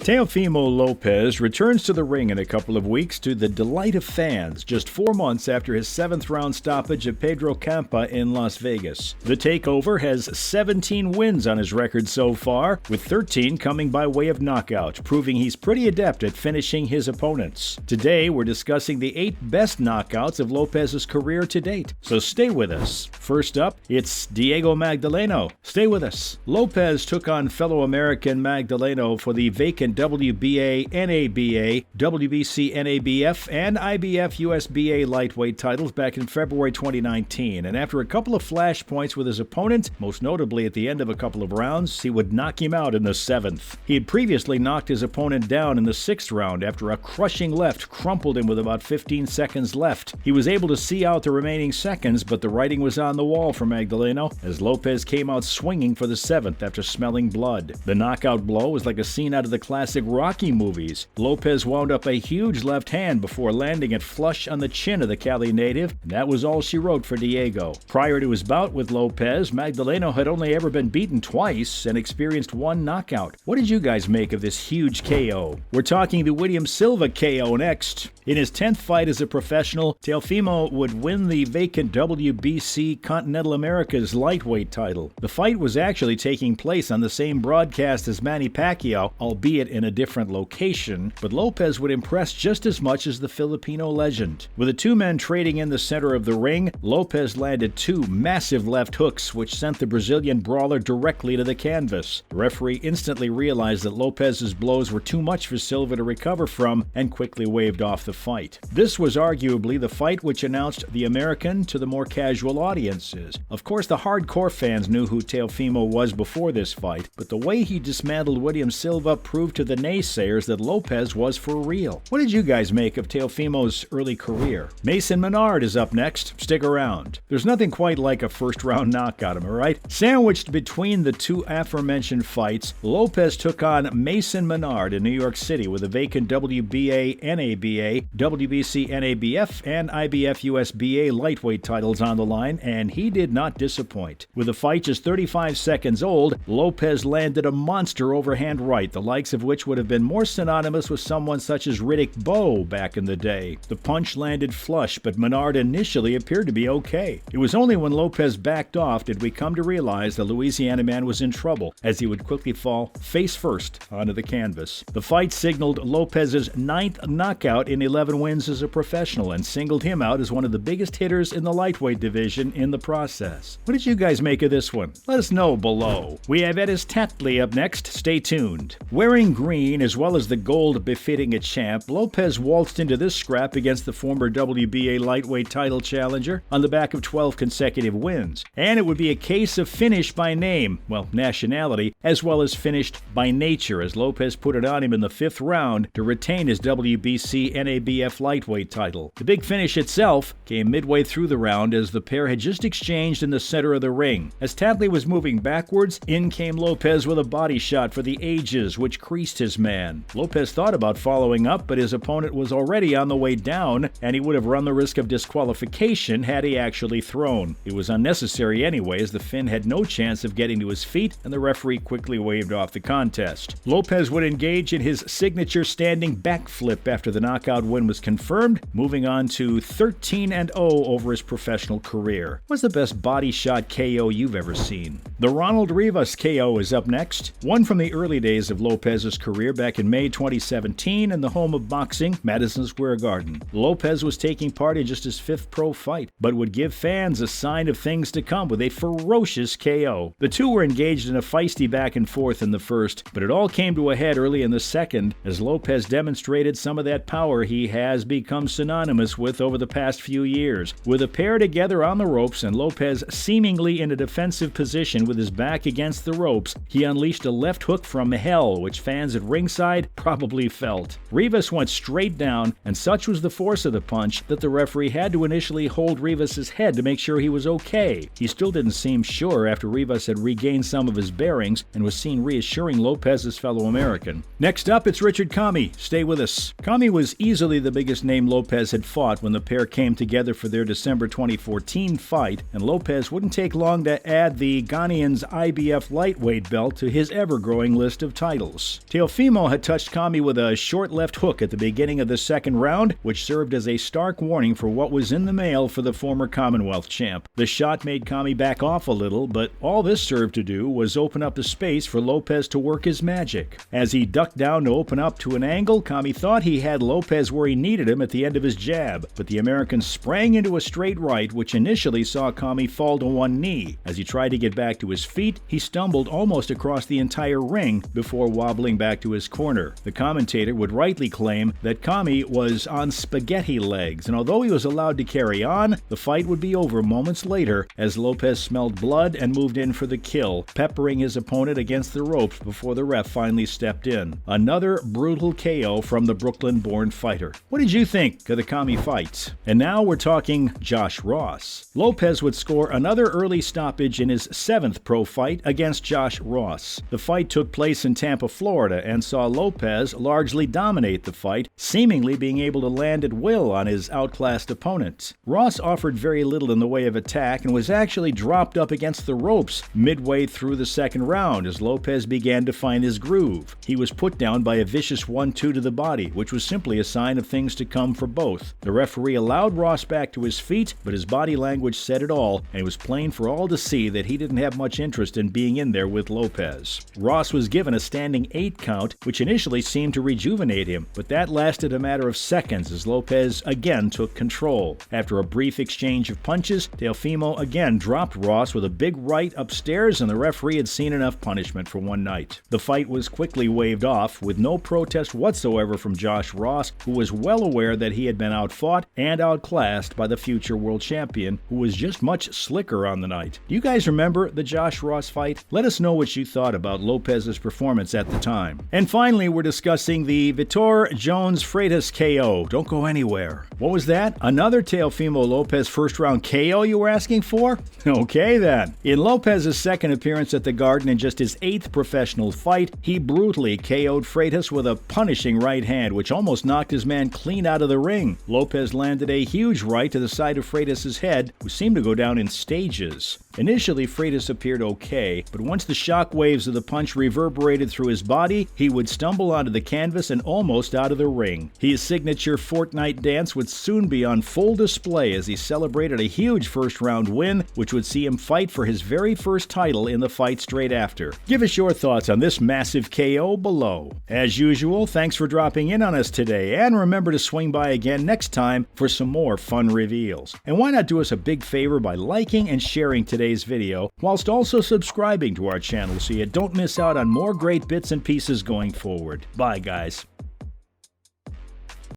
Teofimo Lopez returns to the ring in a couple of weeks to the delight of fans, just 4 months after his 7th-round stoppage of Pedro in Las Vegas. The TAKEOVER has 17 wins on his record so far, with 13 coming by way of knockout, proving he's pretty adept at finishing his opponents. Today, we're discussing the 8 best knockouts of Lopez's career to date, so stay with us. First up, it's Diego Magdaleno. Stay with us. Lopez took on fellow American Magdaleno for the vacant WBA, NABA, WBC, NABF, and IBF USBA lightweight titles back in February 2019, and after a couple of flashpoints with his opponent, most notably at the end of a couple of rounds, he would knock him out in the 7th. He had previously knocked his opponent down in the 6th round after a crushing left crumpled him with about 15 seconds left. He was able to see out the remaining seconds, but the writing was on the wall for Magdaleno as Lopez came out swinging for the 7th after smelling blood. The knockout blow was like a scene out of the classic Rocky movies. Lopez wound up a huge left hand before landing it flush on the chin of the Cali native, and that was all she wrote for Diego. Prior to his bout with Lopez, Magdaleno had only ever been beaten twice and experienced 1 knockout. What did you guys make of this huge KO? We're talking the William Silva KO next. In his 10th fight as a professional, Teofimo would win the vacant WBC Continental America's lightweight title. The fight was actually taking place on the same broadcast as Manny Pacquiao, albeit in a different location, but Lopez would impress just as much as the Filipino legend. With the 2 men trading in the center of the ring, Lopez landed 2 massive left hooks which sent the Brazilian brawler directly to the canvas. The referee instantly realized that Lopez's blows were too much for Silva to recover from and quickly waved off the fight. This was arguably the fight which announced the American to the more casual audiences. Of course, the hardcore fans knew who Teofimo was before this fight, but the way he dismantled William Silva proved to the naysayers that Lopez was for real. What did you guys make of Teofimo's early career? Mason Menard is up next. Stick around. There's nothing quite like a first-round knockout, am I right? Sandwiched between the 2 aforementioned fights, Lopez took on Mason Menard in New York City with a vacant WBA, NABA, WBC, NABF, and IBF USBA lightweight titles on the line, and he did not disappoint. With the fight just 35 seconds old, Lopez landed a monster overhand right, the likes of which would have been more synonymous with someone such as Riddick Bowe back in the day. The punch landed flush, but Menard initially appeared to be okay. It was only when Lopez backed off did we come to realize the Louisiana man was in trouble, as he would quickly fall face first onto the canvas. The fight signaled Lopez's 9th knockout in 11 wins as a professional and singled him out as one of the biggest hitters in the lightweight division in the process. What did you guys make of this one? Let us know below. We have Edis Tatley up next. Stay tuned. Wearing green as well as the gold befitting a champ, Lopez waltzed into this scrap against the former WBA lightweight title challenger on the back of 12 consecutive wins. And it would be a case of finish by name, well, nationality, as well as finished by nature, as Lopez put it on him in the 5th round to retain his WBC NABF lightweight title. The big finish itself came midway through the round as the pair had just exchanged in the center of the ring. As Tatley was moving backwards, in came Lopez with a body shot for the ages, which creased his man. Lopez thought about following up, but his opponent was already on the way down, and he would have run the risk of disqualification had he actually thrown. It was unnecessary anyway, as the Finn had no chance of getting to his feet, and the referee quickly waved off the contest. Lopez would engage in his signature standing backflip after the knockout win was confirmed, moving on to 13-0 over his professional career. What's the best body shot KO you've ever seen? The Ronald Rivas KO is up next. One from the early days of Lopez's career back in May 2017 in the home of boxing, Madison Square Garden. Lopez was taking part in just his 5th pro fight, but would give fans a sign of things to come with a ferocious KO. The 2 were engaged in a feisty back and forth in the 1st, but it all came to a head early in the 2nd as Lopez demonstrated some of that power he has become synonymous with over the past few years. With a pair together on the ropes and Lopez seemingly in a defensive position with his back against the ropes, he unleashed a left hook from hell, which fans at ringside probably felt. Rivas went straight down, and such was the force of the punch that the referee had to initially hold Rivas' head to make sure he was okay. He still didn't seem sure after Rivas had regained some of his bearings and was seen reassuring Lopez's fellow American. Next up, it's Richard Kami. Stay with us. Kami was easily the biggest name Lopez had fought when the pair came together for their December 2014 fight, and Lopez wouldn't take long to add the Ghanaian's IBF lightweight belt to his ever-growing list of titles. Teofimo had touched Kami with a short left hook at the beginning of the second round, which served as a stark warning for what was in the mail for the former Commonwealth champ. The shot made Kami back off a little, but all this served to do was open up the space for Lopez to work his magic. As he ducked down to open up to an angle, Kami thought he had Lopez where he needed him at the end of his jab, but the American sprang into a straight right, which initially saw Kami fall to one knee. As he tried to get back to his feet, he stumbled almost across the entire ring before wobbling back to his corner. The commentator would rightly claim that Kami was on spaghetti legs, and although he was allowed to carry on, the fight would be over moments later as Lopez smelled blood and moved in for the kill, peppering his opponent against the ropes before the ref finally stepped in. Another brutal KO from the Brooklyn-born fighter. What did you think of the Kami fights? And now we're talking Josh Ross. Lopez would score another early stoppage in his 7th pro fight against Josh Ross. The fight took place in Tampa, Florida, and saw Lopez largely dominate the fight, seemingly being able to land at will on his outclassed opponent. Ross offered very little in the way of attack and was actually dropped up against the ropes midway through the second round as Lopez began to find his groove. He was put down by a vicious 1-2 to the body, which was simply a sign of things to come for both. The referee allowed Ross back to his feet, but his body language said it all, and it was plain for all to see that he didn't have much interest in being in there with Lopez. Ross was given a standing 8 count, which initially seemed to rejuvenate him, but that lasted a matter of seconds as Lopez again took control. After a brief exchange of punches, Teofimo again dropped Ross with a big right upstairs, and the referee had seen enough punishment for one night. The fight was quickly waved off, with no protest whatsoever from Josh Ross, who was well aware that he had been outfought and outclassed by the future world champion, who was just much slicker on the night. Do you guys remember the Josh Ross fight? Let us know what you thought about Lopez's performance at the time. And finally, we're discussing the Vitor Jones-Freitas KO. Don't go anywhere. What was that? Another Teofimo Lopez first-round KO you were asking for? Okay then. In Lopez's second appearance at the Garden and just his 8th professional fight, he brutally KO'd Freitas with a punishing right hand, which almost knocked his man clean out of the ring. Lopez landed a huge right to the side of Freitas' head, who seemed to go down in stages. Initially, Freitas appeared okay, but once the shock waves of the punch reverberated through his body, he would stumble onto the canvas and almost out of the ring. His signature Fortnite dance would soon be on full display as he celebrated a huge first-round win, which would see him fight for his very first title in the fight straight after. Give us your thoughts on this massive KO below. As usual, thanks for dropping in on us today, and remember to swing by again next time for some more fun reveals. And why not do us a big favor by liking and sharing today's video, whilst also subscribing to our channel so you don't miss out on more great bits and pieces going forward. Bye, guys.